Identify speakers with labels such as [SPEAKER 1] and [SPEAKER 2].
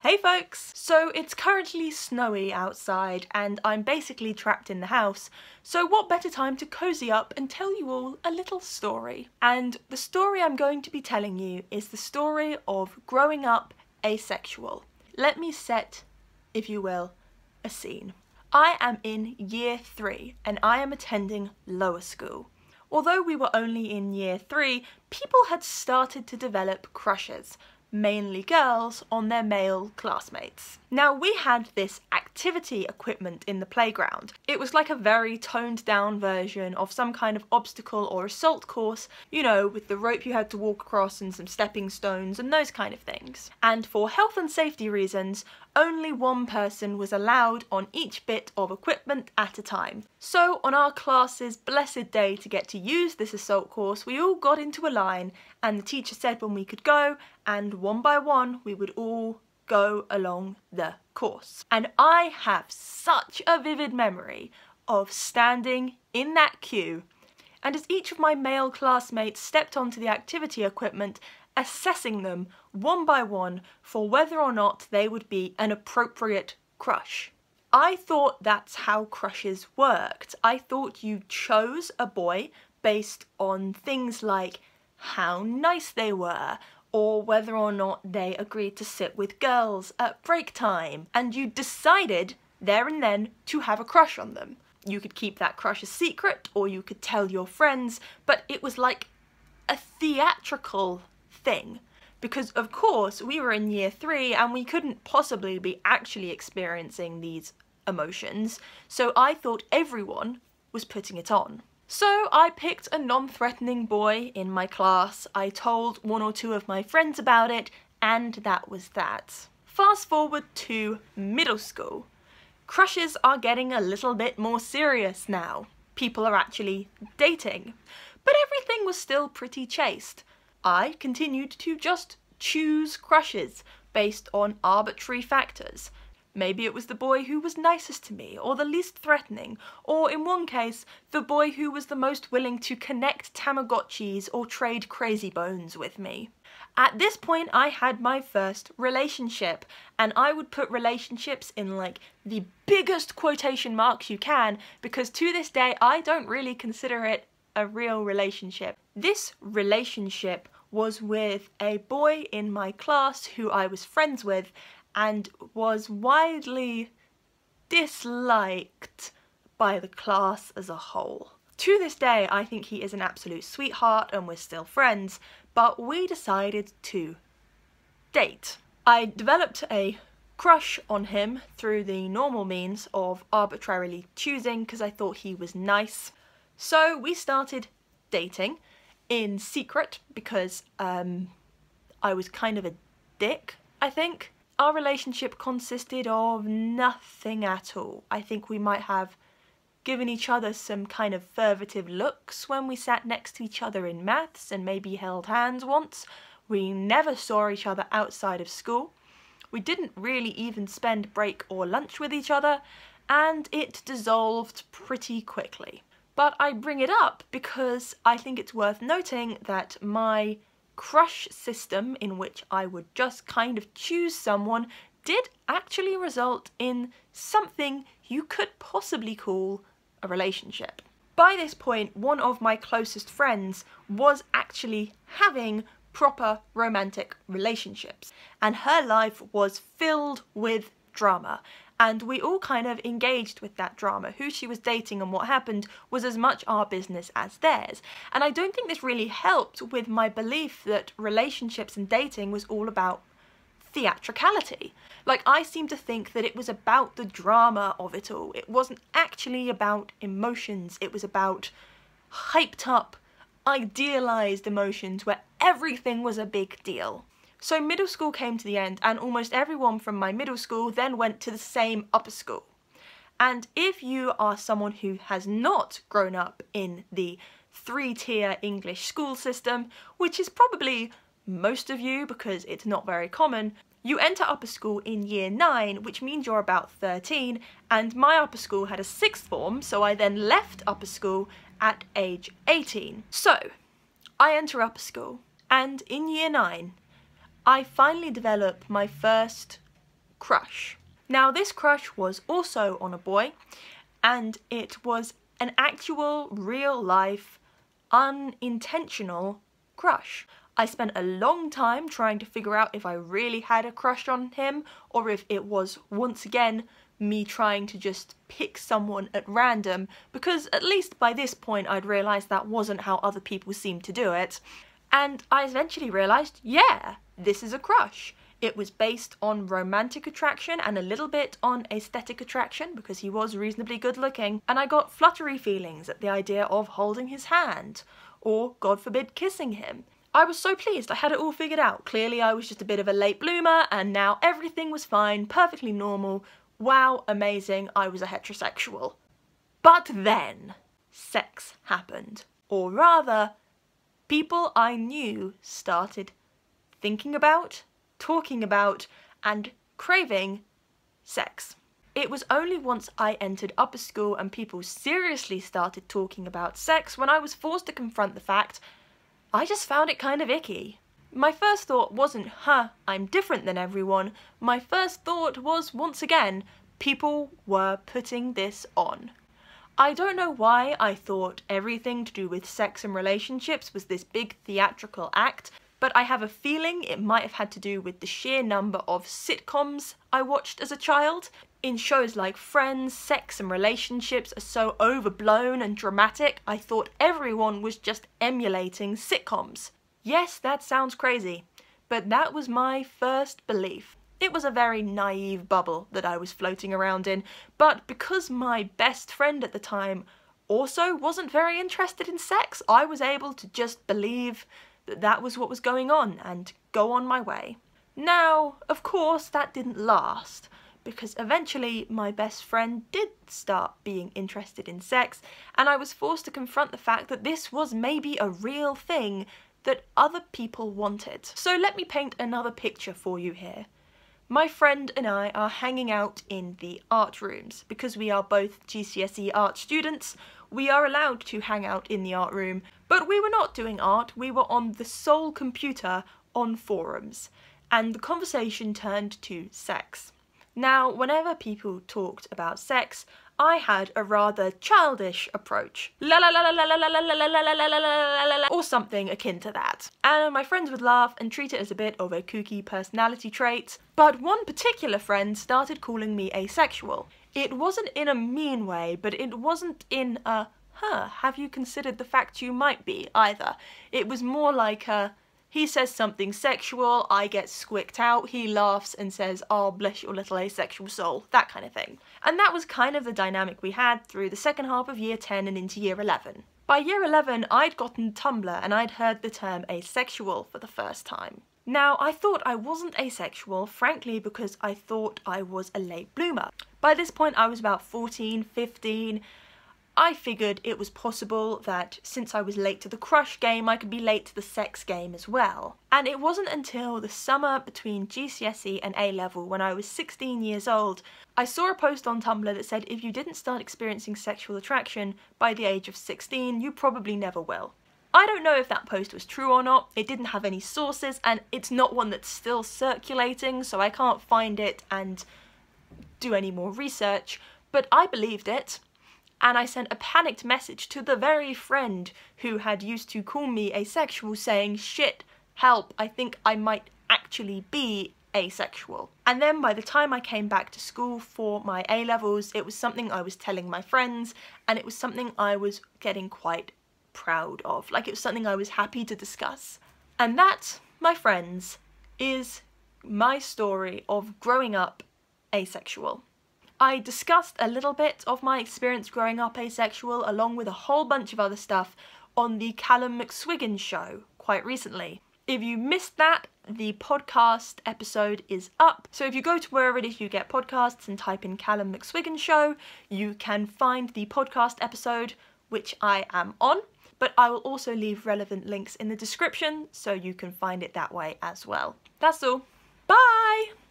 [SPEAKER 1] Hey folks! So it's currently snowy outside and I'm basically trapped in the house, so what better time to cozy up and tell you all a little story. And the story I'm going to be telling you is the story of growing up asexual. Let me set, if you will, a scene. I am in year 3 and I am attending lower school. Although we were only in year 3, people had started to develop crushes, mainly girls, on their male classmates. Now we had this activity equipment in the playground. It was like a very toned down version of some kind of obstacle or assault course, you know, with the rope you had to walk across and some stepping stones and those kind of things. And for health and safety reasons, only one person was allowed on each bit of equipment at a time. So on our class's blessed day to get to use this assault course, we all got into a line and the teacher said when we could go, and one by one we would all go along the course. And I have such a vivid memory of standing in that queue, and as each of my male classmates stepped onto the activity equipment, assessing them one by one for whether or not they would be an appropriate crush. I thought that's how crushes worked. I thought you chose a boy based on things like how nice they were, or whether or not they agreed to sit with girls at break time, and you decided there and then to have a crush on them. You could keep that crush a secret, or you could tell your friends, but it was like a theatrical thing. Because of course we were in year 3 and we couldn't possibly be actually experiencing these emotions, so I thought everyone was putting it on. So I picked a non-threatening boy in my class, I told 1 or 2 of my friends about it, and that was that. Fast forward to middle school. Crushes are getting a little bit more serious now. People are actually dating. But everything was still pretty chaste. I continued to just choose crushes based on arbitrary factors. Maybe it was the boy who was nicest to me, or the least threatening, or in one case, the boy who was the most willing to connect Tamagotchis or trade crazy bones with me. At this point, I had my first relationship, and I would put relationships in like the biggest quotation marks you can, because to this day, I don't really consider it a real relationship. This relationship was with a boy in my class who I was friends with, and was widely disliked by the class as a whole. To this day, I think he is an absolute sweetheart and we're still friends, but we decided to date. I developed a crush on him through the normal means of arbitrarily choosing because I thought he was nice. So we started dating in secret because I was kind of a dick, I think. Our relationship consisted of nothing at all. I think we might have given each other some kind of furtive looks when we sat next to each other in maths and maybe held hands once. We never saw each other outside of school. We didn't really even spend break or lunch with each other, and it dissolved pretty quickly. But I bring it up because I think it's worth noting that my crush system, in which I would just kind of choose someone, did actually result in something you could possibly call a relationship. By this point, one of my closest friends was actually having proper romantic relationships, and her life was filled with drama, and we all kind of engaged with that drama. Who she was dating and what happened was as much our business as theirs. And I don't think this really helped with my belief that relationships and dating was all about theatricality. Like, I seem to think that it was about the drama of it all. It wasn't actually about emotions. It was about hyped up, idealized emotions where everything was a big deal. So middle school came to the end, and almost everyone from my middle school then went to the same upper school. And if you are someone who has not grown up in the 3-tier English school system, which is probably most of you because it's not very common, you enter upper school in year 9, which means you're about 13, and my upper school had a 6th form, so I then left upper school at age 18. So, I enter upper school, and in year 9, I finally develop my first crush. Now this crush was also on a boy, and it was an actual, real life, unintentional crush. I spent a long time trying to figure out if I really had a crush on him, or if it was, once again, me trying to just pick someone at random, because at least by this point I'd realised that wasn't how other people seemed to do it. And I eventually realised, yeah, this is a crush. It was based on romantic attraction and a little bit on aesthetic attraction because he was reasonably good looking, and I got fluttery feelings at the idea of holding his hand, or, God forbid, kissing him. I was so pleased, I had it all figured out. Clearly I was just a bit of a late bloomer, and now everything was fine, perfectly normal. Wow, amazing, I was a heterosexual. But then, sex happened. Or rather, people I knew started thinking about, talking about, and craving sex. It was only once I entered upper school and people seriously started talking about sex when I was forced to confront the fact I just found it kind of icky. My first thought wasn't, I'm different than everyone. My first thought was, once again, people were putting this on. I don't know why I thought everything to do with sex and relationships was this big theatrical act, but I have a feeling it might have had to do with the sheer number of sitcoms I watched as a child. In shows like Friends, sex and relationships are so overblown and dramatic, I thought everyone was just emulating sitcoms. Yes, that sounds crazy, but that was my first belief. It was a very naive bubble that I was floating around in, but because my best friend at the time also wasn't very interested in sex, I was able to just believe that that was what was going on and go on my way. Now, of course, that didn't last, because eventually my best friend did start being interested in sex, and I was forced to confront the fact that this was maybe a real thing that other people wanted. So let me paint another picture for you here. My friend and I are hanging out in the art rooms. Because we are both GCSE art students, we are allowed to hang out in the art room, but we were not doing art, we were on the sole computer on forums, and the conversation turned to sex. Now, whenever people talked about sex, I had a rather childish approach. La la la la la la la la la la la la la la, or something akin to that. And my friends would laugh and treat it as a bit of a kooky personality trait. But one particular friend started calling me asexual. It wasn't in a mean way, but it wasn't in a, have you considered the fact you might be, either. It was more like a, he says something sexual, I get squicked out, he laughs and says, oh, bless your little asexual soul, that kind of thing. And that was kind of the dynamic we had through the second half of year 10 and into year 11. By year 11, I'd gotten Tumblr and I'd heard the term asexual for the first time. Now, I thought I wasn't asexual, frankly, because I thought I was a late bloomer. By this point, I was about 14, 15, I figured it was possible that since I was late to the crush game, I could be late to the sex game as well. And it wasn't until the summer between GCSE and A-level, when I was 16 years old, I saw a post on Tumblr that said if you didn't start experiencing sexual attraction by the age of 16, you probably never will. I don't know if that post was true or not, it didn't have any sources, and it's not one that's still circulating, so I can't find it and do any more research, but I believed it. And I sent a panicked message to the very friend who had used to call me asexual saying, shit, help, I think I might actually be asexual. And then by the time I came back to school for my A-levels, it was something I was telling my friends, and it was something I was getting quite proud of. Like, it was something I was happy to discuss. And that, my friends, is my story of growing up asexual. I discussed a little bit of my experience growing up asexual along with a whole bunch of other stuff on the Callum McSwiggan show quite recently. If you missed that, the podcast episode is up. So if you go to wherever it is you get podcasts and type in Callum McSwiggan show, you can find the podcast episode, which I am on, but I will also leave relevant links in the description so you can find it that way as well. That's all. Bye!